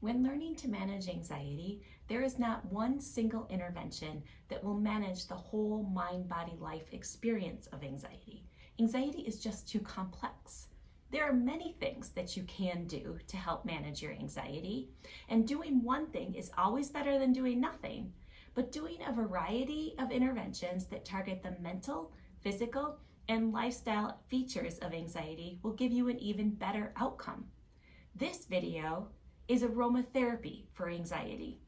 When learning to manage anxiety, there is not one single intervention that will manage the whole mind-body-life experience of anxiety. Anxiety is just too complex. There are many things that you can do to help manage your anxiety, and doing one thing is always better than doing nothing. But doing a variety of interventions that target the mental, physical, and lifestyle features of anxiety will give you an even better outcome. This video is aromatherapy for anxiety.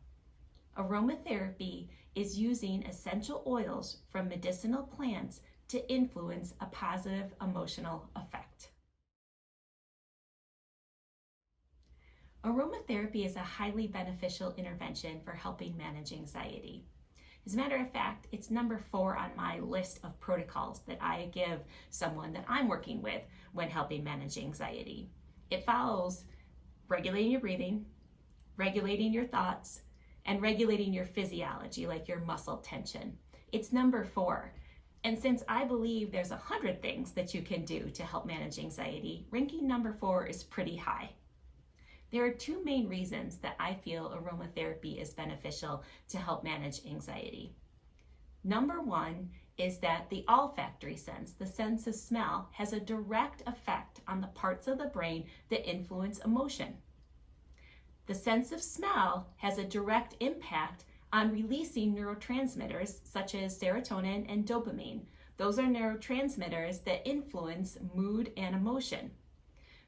Aromatherapy is using essential oils from medicinal plants to influence a positive emotional effect. Aromatherapy is a highly beneficial intervention for helping manage anxiety. As a matter of fact, it's number 4 on my list of protocols that I give someone that I'm working with when helping manage anxiety. It follows regulating your breathing, regulating your thoughts, and regulating your physiology, like your muscle tension. It's number 4. And since I believe there's 100 things that you can do to help manage anxiety, ranking number 4 is pretty high. There are 2 main reasons that I feel aromatherapy is beneficial to help manage anxiety. Number 1 is that the olfactory sense, the sense of smell, has a direct effect on the parts of the brain that influence emotion. The sense of smell has a direct impact on releasing neurotransmitters such as serotonin and dopamine. Those are neurotransmitters that influence mood and emotion.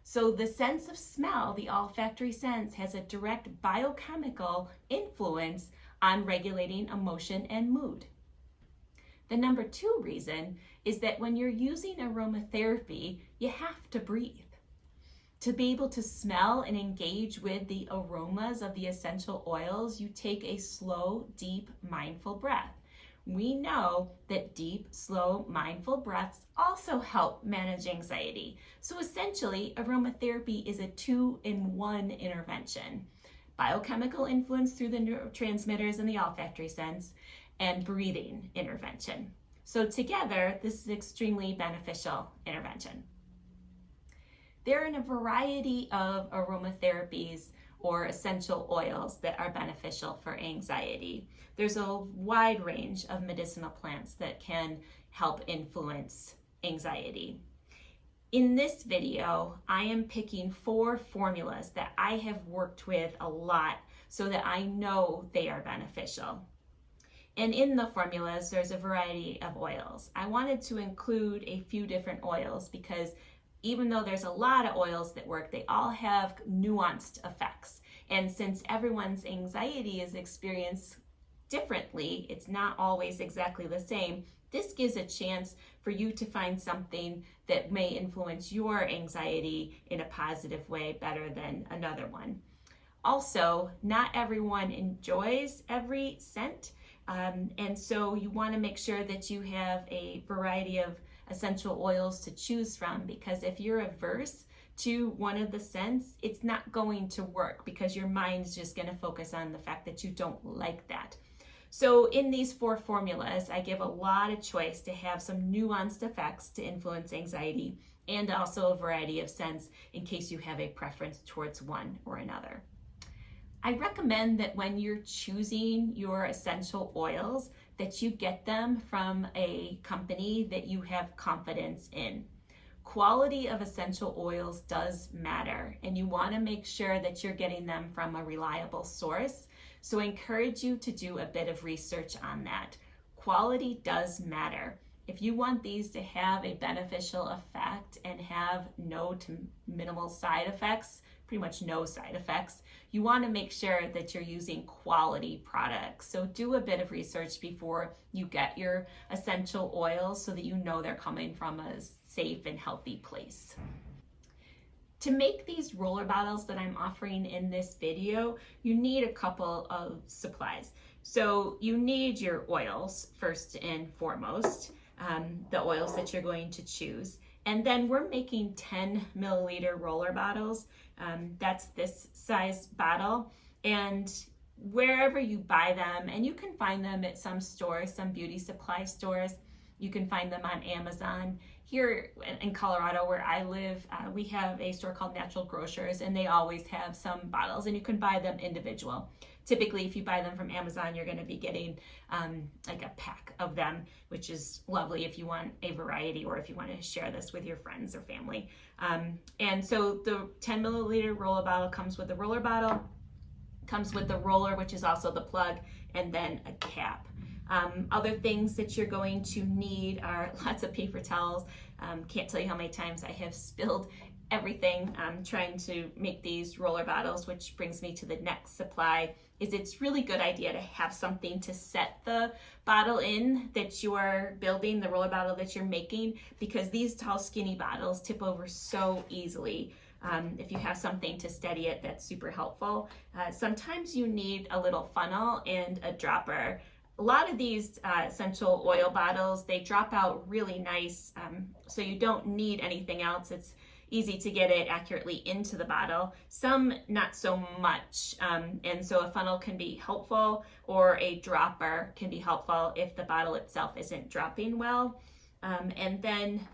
So the sense of smell, the olfactory sense, has a direct biochemical influence on regulating emotion and mood. The number 2 reason is that when you're using aromatherapy, you have to breathe. To be able to smell and engage with the aromas of the essential oils, you take a slow, deep, mindful breath. We know that deep, slow, mindful breaths also help manage anxiety. So essentially, aromatherapy is a 2-in-1 intervention. Biochemical influence through the neurotransmitters and the olfactory sense, and breathing intervention. So together, this is extremely beneficial intervention. There are a variety of aromatherapies or essential oils that are beneficial for anxiety. There's a wide range of medicinal plants that can help influence anxiety. In this video, I am picking 4 formulas that I have worked with a lot so that I know they are beneficial. And in the formulas, there's a variety of oils. I wanted to include a few different oils because even though there's a lot of oils that work, they all have nuanced effects. And since everyone's anxiety is experienced differently, it's not always exactly the same, this gives a chance for you to find something that may influence your anxiety in a positive way better than another one. Also, not everyone enjoys every scent, and so you want to make sure that you have a variety of essential oils to choose from, because if you're averse to one of the scents, it's not going to work because your mind's just going to focus on the fact that you don't like that. So in these 4 formulas, I give a lot of choice to have some nuanced effects to influence anxiety, and also a variety of scents in case you have a preference towards one or another. I recommend that when you're choosing your essential oils, that you get them from a company that you have confidence in. Quality of essential oils does matter, and you want to make sure that you're getting them from a reliable source. So I encourage you to do a bit of research on that. Quality does matter. If you want these to have a beneficial effect and have no to minimal side effects, pretty much no side effects, you want to make sure that you're using quality products. So do a bit of research before you get your essential oils so that you know they're coming from a safe and healthy place. To make these roller bottles that I'm offering in this video, you need a couple of supplies. So you need your oils first and foremost, the oils that you're going to choose. And then we're making 10 milliliter roller bottles. That's this size bottle. And wherever you buy them, and you can find them at some stores, some beauty supply stores, you can find them on Amazon. here in Colorado where I live, we have a store called Natural Grocers, and they always have some bottles, and you can buy them individual. Typically, if you buy them from Amazon, you're going to be getting like a pack of them, which is lovely if you want a variety or if you want to share this with your friends or family. And so the 10 milliliter roller bottle comes with a roller bottle, comes with the roller, which is also the plug, and then a cap. Other things that you're going to need are lots of paper towels. Can't tell you how many times I have spilled everything trying to make these roller bottles, which brings me to the next supply. It's really good idea to have something to set the bottle in that you're building, the roller bottle that you're making, because these tall, skinny bottles tip over so easily. If you have something to steady it, that's super helpful. Sometimes you need a little funnel and a dropper. A lot of these essential oil bottles, they drop out really nice, so you don't need anything else. It's easy to get it accurately into the bottle. Some not so much, and so a funnel can be helpful, or a dropper can be helpful if the bottle itself isn't dropping well. And then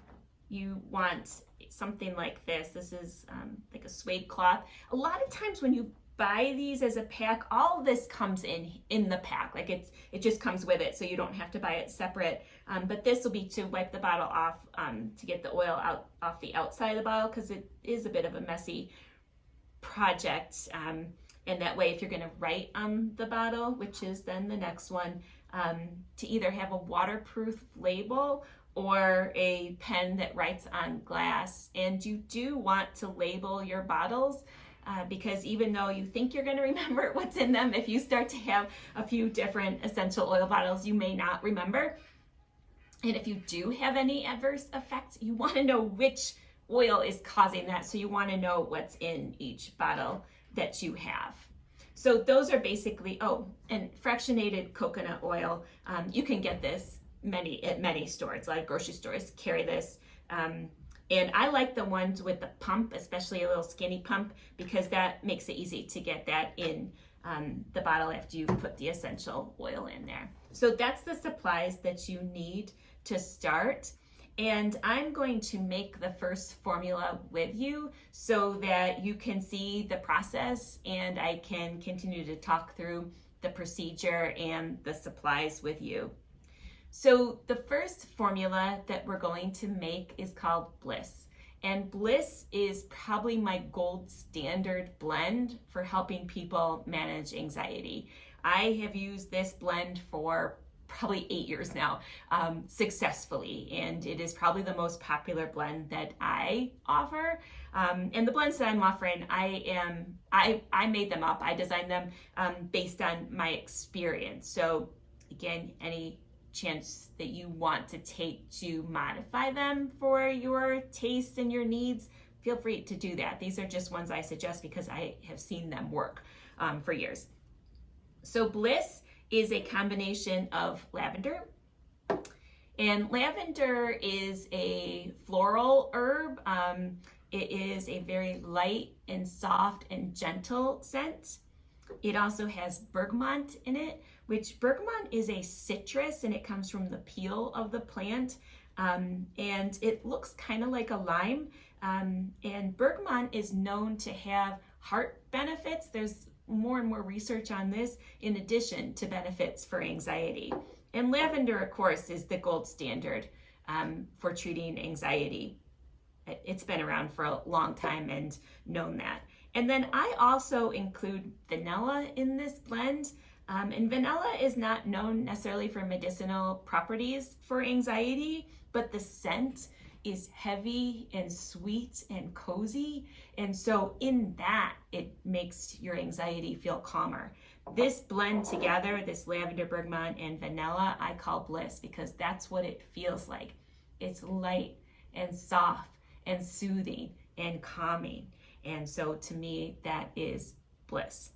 you want something like this. This is like a suede cloth. A lot of times when you buy these as a pack, all of this comes in the pack. Like it just comes with it, so you don't have to buy it separate. But this will be to wipe the bottle off, to get the oil out off the outside of the bottle, because it is a bit of a messy project. And that way, if you're going to write on the bottle, which is then the next one, to either have a waterproof label or a pen that writes on glass. And you do want to label your bottles, because even though you think you're going to remember what's in them, if you start to have a few different essential oil bottles, you may not remember. And if you do have any adverse effects, you want to know which oil is causing that. So you want to know what's in each bottle that you have. So those are basically, and fractionated coconut oil. You can get this at many stores. A lot of grocery stores carry this. And I like the ones with the pump, especially a little skinny pump, because that makes it easy to get that in the bottle after you put the essential oil in there. So that's the supplies that you need to start. And I'm going to make the first formula with you so that you can see the process, and I can continue to talk through the procedure and the supplies with you. So the first formula that we're going to make is called Bliss. And Bliss is probably my gold standard blend for helping people manage anxiety. I have used this blend for probably 8 years now, successfully, and it is probably the most popular blend that I offer. And the blends that I'm offering, I made them up. I designed them based on my experience. So again, any chance that you want to take to modify them for your taste and your needs, feel free to do that. These are just ones I suggest because I have seen them work for years. So Bliss is a combination of lavender, and lavender is a floral herb. It is a very light and soft and gentle scent. It also has bergamot in it, which bergamot is a citrus, and it comes from the peel of the plant, and it looks kind of like a lime. And bergamot is known to have heart benefits. There's more and more research on this, in addition to benefits for anxiety. And lavender, of course, is the gold standard for treating anxiety. It's been around for a long time and known that. And then I also include vanilla in this blend. And vanilla is not known necessarily for medicinal properties for anxiety, but the scent is heavy and sweet and cozy. And so in that, it makes your anxiety feel calmer. This blend together, this lavender, bergamot, and vanilla, I call Bliss, because that's what it feels like. It's light and soft and soothing and calming. And so to me, that is Bliss.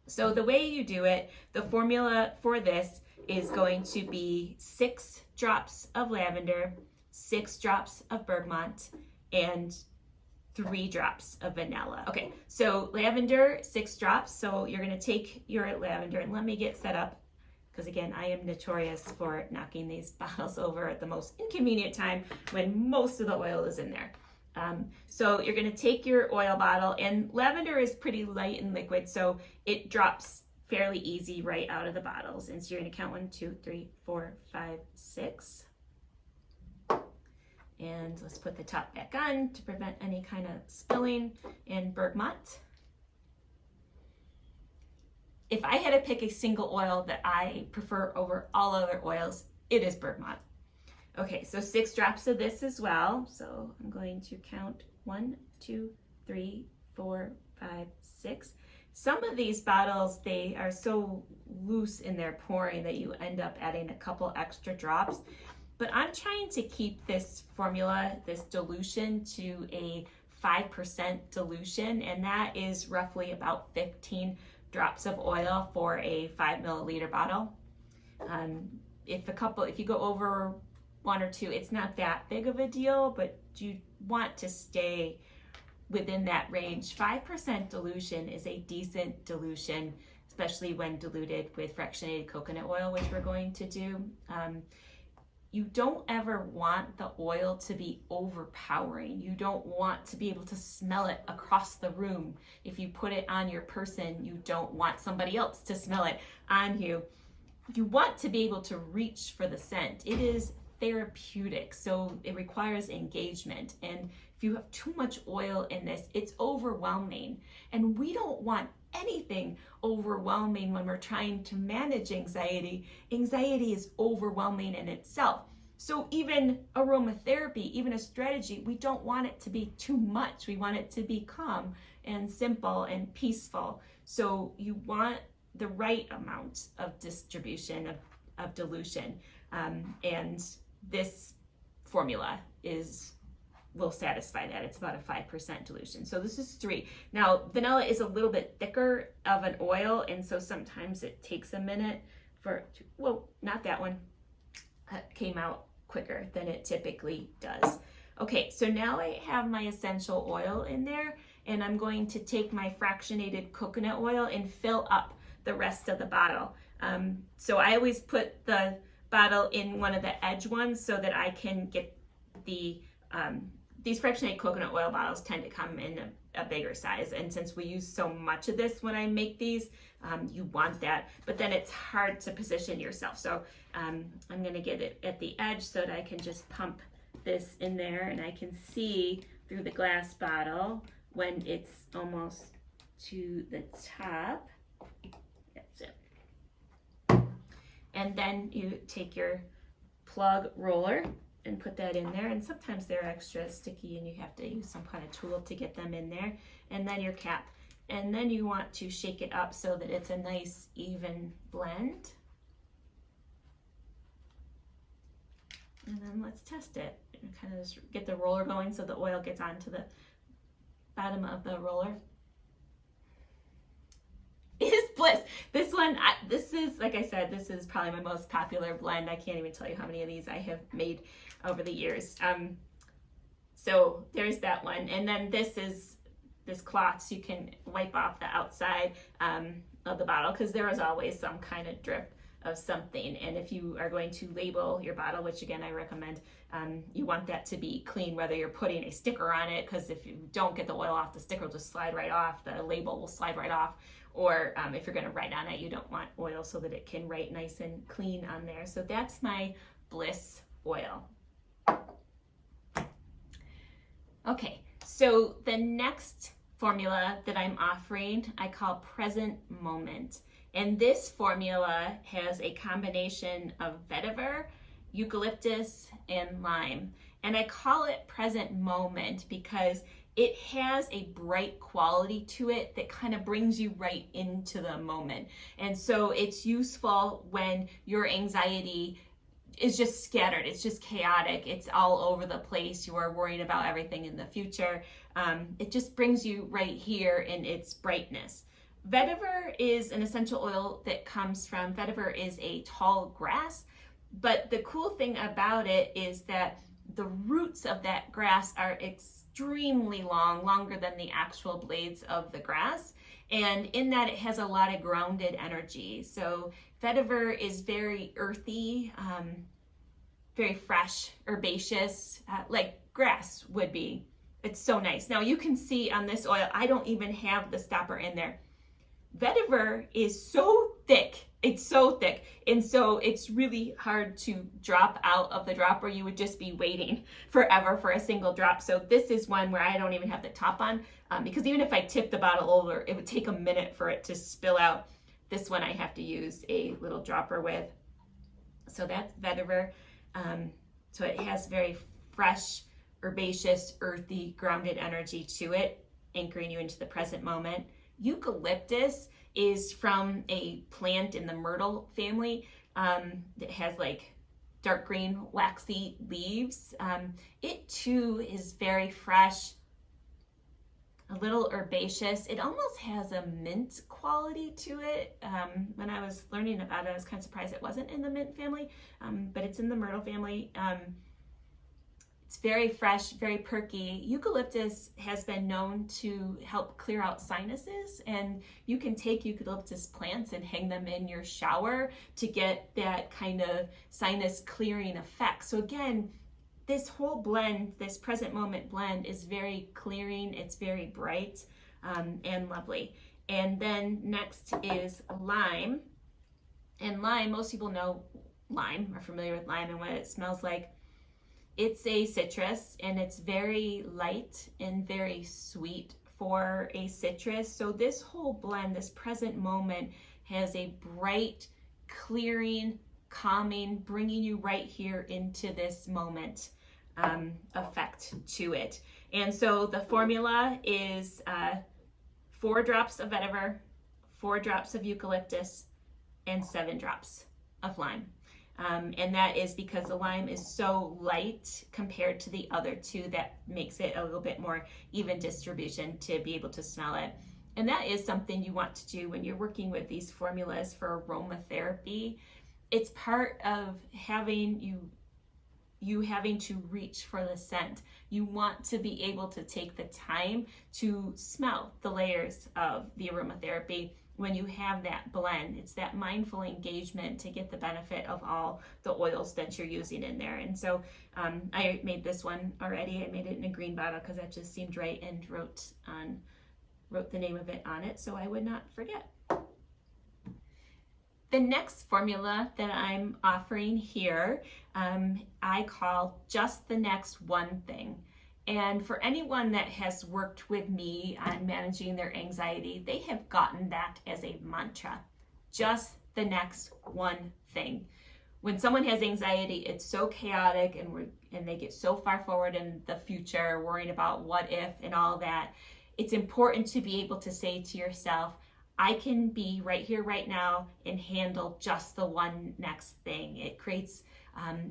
So the way you do it, the formula for this is going to be 6 drops of lavender, 6 drops of bergamot, and 3 drops of vanilla. Okay, so lavender, 6 drops. So you're gonna take your lavender, and let me get set up because again, I am notorious for knocking these bottles over at the most inconvenient time when most of the oil is in there. So you're going to take your oil bottle, and lavender is pretty light and liquid, so it drops fairly easy right out of the bottles. And so you're going to count 1, 2, 3, 4, 5, 6. And let's put the top back on to prevent any kind of spilling. And bergamot. If I had to pick a single oil that I prefer over all other oils, it is bergamot. Okay, so 6 drops of this as well. So I'm going to count 1, 2, 3, 4, 5, 6. Some of these bottles, they are so loose in their pouring that you end up adding a couple extra drops. But I'm trying to keep this formula, this dilution, to a 5% dilution, and that is roughly about 15 drops of oil for a 5 milliliter bottle. If you go over 1 or 2, it's not that big of a deal, but you want to stay within that range. 5% dilution is a decent dilution, especially when diluted with fractionated coconut oil, which we're going to do. You don't ever want the oil to be overpowering. You don't want to be able to smell it across the room. If you put it on your person, you don't want somebody else to smell it on you. You want to be able to reach for the scent. It is therapeutic, so it requires engagement. And if you have too much oil in this, it's overwhelming. And we don't want anything overwhelming when we're trying to manage anxiety. Anxiety is overwhelming in itself. So even aromatherapy, even a strategy, we don't want it to be too much. We want it to be calm and simple and peaceful. So you want the right amount of distribution, of dilution. And this formula will satisfy that. It's about a 5% dilution. So this is 3. Now, vanilla is a little bit thicker of an oil, and so sometimes it takes a minute not that one. Came out quicker than it typically does. Okay, so now I have my essential oil in there, and I'm going to take my fractionated coconut oil and fill up the rest of the bottle. So I always put the bottle in one of the edge ones so that I can get these fractionated coconut oil bottles tend to come in a bigger size, and since we use so much of this when I make these, you want that, but then it's hard to position yourself. So I'm going to get it at the edge so that I can just pump this in there, and I can see through the glass bottle when it's almost to the top. That's it. And then you take your plug roller and put that in there, and sometimes they're extra sticky and you have to use some kind of tool to get them in there. And then your cap, and then you want to shake it up so that it's a nice even blend. And then let's test it and kind of just get the roller going so the oil gets onto the bottom of the roller. It is bliss. This one, this is, like I said, this is probably my most popular blend. I can't even tell you how many of these I have made over the years. So there's that one. And then this is this cloth, so you can wipe off the outside of the bottle, because there is always some kind of drip of something. And if you are going to label your bottle, which again I recommend, you want that to be clean, whether you're putting a sticker on it, because if you don't get the oil off, the sticker will just slide right off, the label will slide right off. Or if you're going to write on it, you don't want oil so that it can write nice and clean on there. So that's my Bliss oil. Okay, so the next formula that I'm offering, I call Present Moment. And this formula has a combination of vetiver, eucalyptus, and lime. And I call it Present Moment because it has a bright quality to it that kind of brings you right into the moment. And so it's useful when your anxiety is just scattered, it's just chaotic, it's all over the place, you are worrying about everything in the future. It just brings you right here in its brightness. Vetiver is an essential oil that comes from, vetiver is a tall grass, but the cool thing about it is that the roots of that grass are extremely long, longer than the actual blades of the grass. And in that, it has a lot of grounded energy. So Vetiver is very earthy, very fresh, herbaceous, like grass would be. It's so nice. Now you can see on this oil, I don't even have the stopper in there. Vetiver is so thick. It's so thick. And so it's really hard to drop out of the dropper. You would just be waiting forever for a single drop. So this is one where I don't even have the top on, because even if I tip the bottle over, it would take a minute for it to spill out. This one I have to use a little dropper with. So that's Vetiver. So it has very fresh, herbaceous, earthy, grounded energy to it, anchoring you into the present moment. Eucalyptus is from a plant in the myrtle family that has like dark green waxy leaves. It too is very fresh, a little herbaceous. It almost has a mint quality to it. When I was learning about it, I was kind of surprised it wasn't in the mint family, but it's in the myrtle family. It's very fresh, very perky. Eucalyptus has been known to help clear out sinuses, and you can take eucalyptus plants and hang them in your shower to get that kind of sinus clearing effect. So again, this whole blend, this present moment blend, is very clearing. It's very bright and lovely. And then next is lime. And lime, most people know lime, are familiar with lime and what it smells like. It's a citrus, and it's very light and very sweet for a citrus. So this whole blend, this present moment, has a bright, clearing, calming, bringing you right here into this moment effect to it. And so the formula is 4 drops of vetiver, 4 drops of eucalyptus, and 7 drops of lime. And that is because the lime is so light compared to the other two that makes it a little bit more even distribution to be able to smell it. And that is something you want to do when you're working with these formulas for aromatherapy. It's part of having you having to reach for the scent. You want to be able to take the time to smell the layers of the aromatherapy. When you have that blend, it's that mindful engagement to get the benefit of all the oils that you're using in there. And so I made this one already. I made it in a green bottle because that just seemed right, and wrote the name of it on it so I would not forget. The next formula that I'm offering here, I call just the next one thing. And for anyone that has worked with me on managing their anxiety, they have gotten that as a mantra. Just the next one thing. When someone has anxiety, it's so chaotic, and they get so far forward in the future, worrying about what if and all that. It's important to be able to say to yourself, I can be right here, right now, and handle just the one next thing. It creates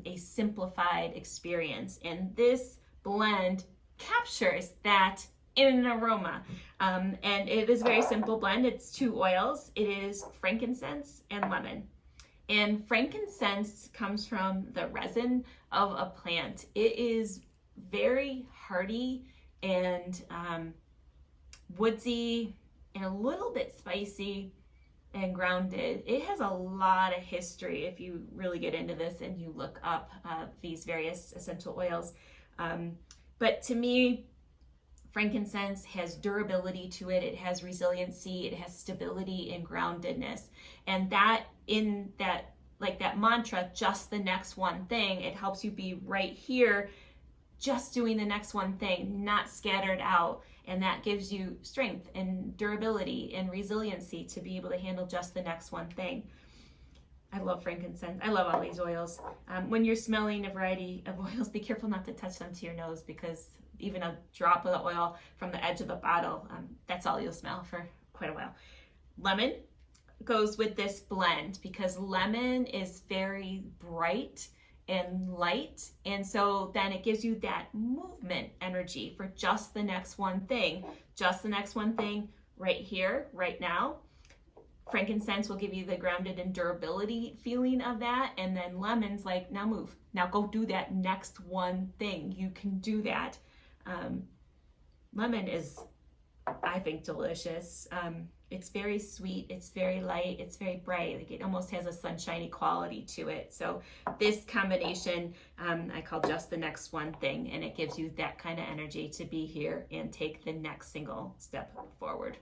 a simplified experience. And this blend captures that in an aroma. And it is a very simple blend. It's 2 oils. It is frankincense and lemon. And frankincense comes from the resin of a plant. It is very hearty and woodsy and a little bit spicy and grounded. It has a lot of history if you really get into this and you look up these various essential oils. But to me, frankincense has durability to it. It has resiliency. It has stability and groundedness. And that, in that, like that mantra, just the next one thing, it helps you be right here, just doing the next one thing, not scattered out. And that gives you strength and durability and resiliency to be able to handle just the next one thing. I love frankincense. I love all these oils. When you're smelling a variety of oils, be careful not to touch them to your nose, because even a drop of the oil from the edge of the bottle, that's all you'll smell for quite a while. Lemon goes with this blend because lemon is very bright and light, and so then it gives you that movement energy for just the next one thing. Just the next one thing right here, right now. Frankincense will give you the grounded and durability feeling of that, and then lemon's like, now move. Now go do that next one thing. You can do that. Lemon is I think, delicious. It's very sweet, it's very light, it's very bright. Like it almost has a sunshiny quality to it. So this combination, I call just the next one thing, and it gives you that kind of energy to be here and take the next single step forward.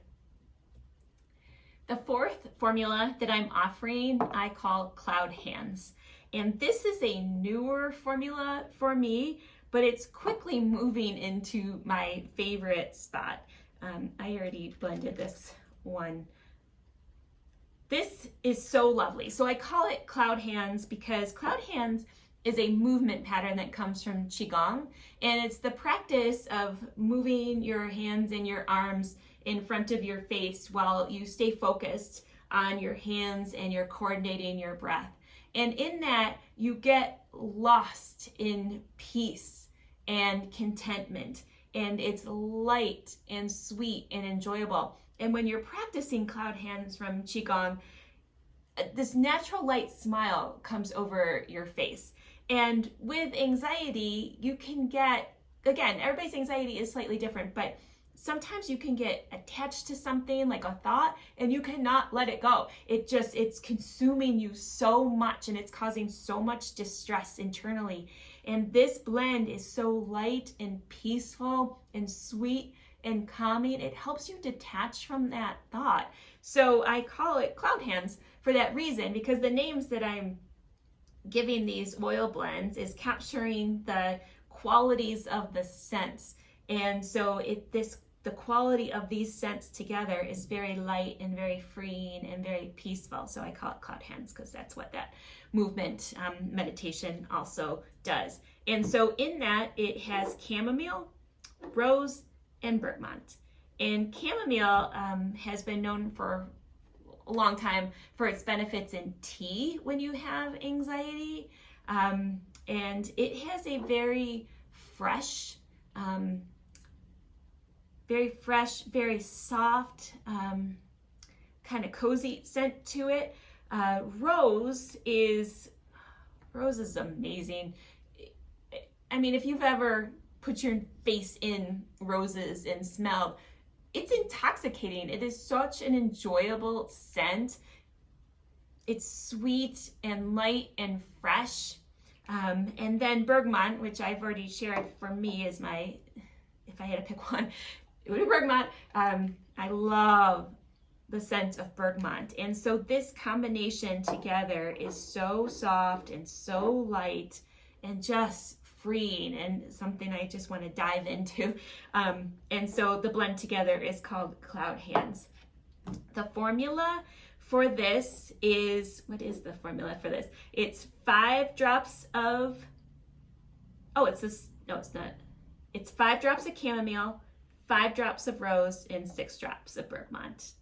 The fourth formula that I'm offering, I call Cloud Hands. And this is a newer formula for me, but it's quickly moving into my favorite spot. I already blended this one. This is so lovely. So I call it Cloud Hands because Cloud Hands is a movement pattern that comes from Qigong, and it's the practice of moving your hands and your arms in front of your face while you stay focused on your hands and you're coordinating your breath. And in that, you get lost in peace and contentment, and it's light and sweet and enjoyable. And when you're practicing Cloud Hands from Qigong, this natural light smile comes over your face. And with anxiety, you can get, again, everybody's anxiety is slightly different, but sometimes you can get attached to something like a thought and you cannot let it go. It's consuming you so much and it's causing so much distress internally. And this blend is so light and peaceful and sweet and calming. It helps you detach from that thought. So I call it Cloud Hands for that reason, because the names that I'm giving these oil blends is capturing the qualities of the scents. And so the quality of these scents together is very light and very freeing and very peaceful. So I call it Cloud Hands because that's what that movement meditation also does. And so in that, it has chamomile, rose, and bergamot. And chamomile has been known for a long time for its benefits in tea when you have anxiety. And it has a very fresh, very soft, kind of cozy scent to it. Rose is amazing. I mean, if you've ever put your face in roses and smelled, it's intoxicating. It is such an enjoyable scent. It's sweet and light and fresh. And then bergamot, which I've already shared, for me is my, if I had to pick one, it would be bergamot. I love the scent of bergamot. And so this combination together is so soft and so light and just freeing and something I just want to dive into. And so the blend together is called Cloud Hands. The formula for this is, what is the formula for this? It's 5 drops of, it's 5 drops of chamomile, 5 drops of rose, and 6 drops of bergamot.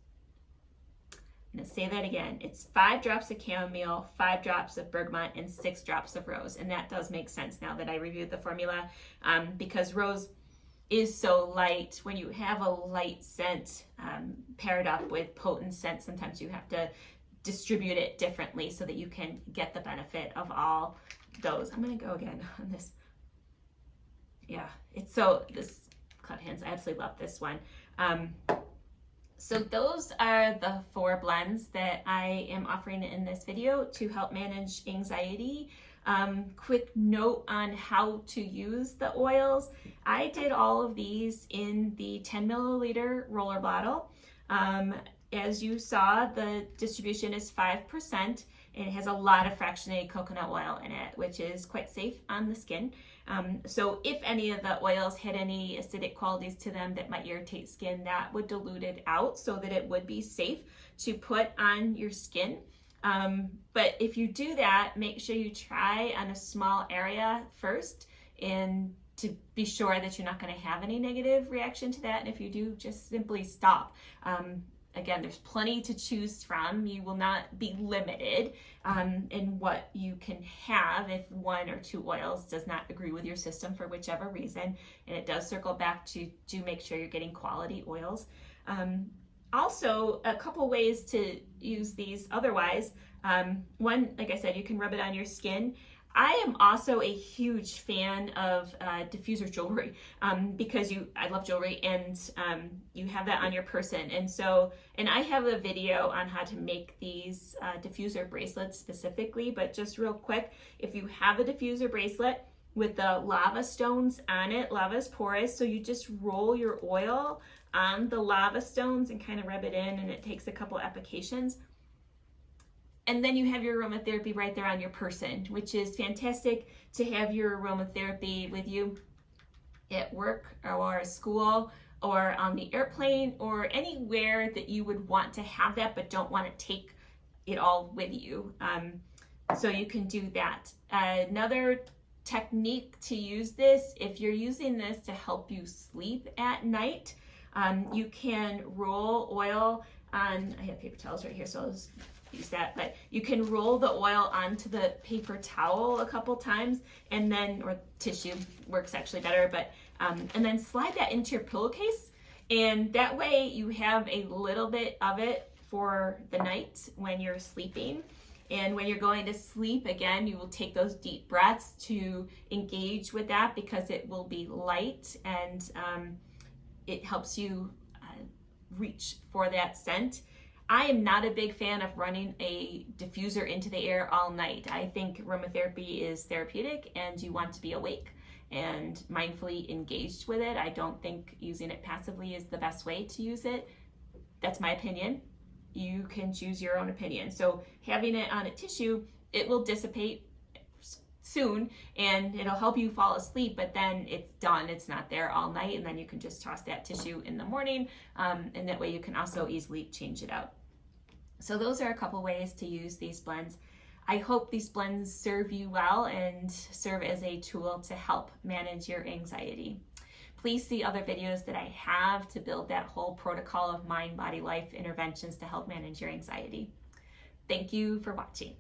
I'm going to say that again. It's 5 drops of chamomile, 5 drops of bergamot, and 6 drops of rose. And that does make sense now that I reviewed the formula, because rose is so light. When you have a light scent paired up with potent scent, sometimes you have to distribute it differently so that you can get the benefit of all those. I'm going to go again on this. Yeah, this Cloud Hands, I absolutely love this one. So those are the 4 blends that I am offering in this video to help manage anxiety. Quick note on how to use the oils. I did all of these in the 10 milliliter roller bottle. As you saw, the distribution is 5%, and it has a lot of fractionated coconut oil in it, which is quite safe on the skin. So if any of the oils had any acidic qualities to them that might irritate skin, that would dilute it out so that it would be safe to put on your skin. But if you do that, make sure you try on a small area first, and to be sure that you're not going to have any negative reaction to that. And if you do, just simply stop. Again, there's plenty to choose from. You will not be limited in what you can have if 1 or 2 oils does not agree with your system for whichever reason. And it does circle back to do make sure you're getting quality oils. Also, a couple ways to use these otherwise. One, like I said, you can rub it on your skin. I am also a huge fan of diffuser jewelry because I love jewelry, and you have that on your person. And I have a video on how to make these diffuser bracelets specifically, but just real quick, if you have a diffuser bracelet with the lava stones on it, lava is porous, so you just roll your oil on the lava stones and kind of rub it in, and it takes a couple applications. And then you have your aromatherapy right there on your person, which is fantastic to have your aromatherapy with you at work or school or on the airplane or anywhere that you would want to have that but don't want to take it all with you. So you can do that. Another technique to use this, if you're using this to help you sleep at night, you can roll oil on, I have paper towels right here, so I'll just use that, but you can roll the oil onto the paper towel a couple times, and then, or tissue works actually better, but and then slide that into your pillowcase, and that way you have a little bit of it for the night when you're sleeping. And when you're going to sleep, again, you will take those deep breaths to engage with that because it will be light, and it helps you reach for that scent. I am not a big fan of running a diffuser into the air all night. I think aromatherapy is therapeutic and you want to be awake and mindfully engaged with it. I don't think using it passively is the best way to use it. That's my opinion. You can choose your own opinion. So having it on a tissue, it will dissipate soon and it'll help you fall asleep, but then it's done. It's not there all night, and then you can just toss that tissue in the morning, and that way you can also easily change it out. So those are a couple ways to use these blends. I hope these blends serve you well and serve as a tool to help manage your anxiety. Please see other videos that I have to build that whole protocol of mind, body, life interventions to help manage your anxiety. Thank you for watching.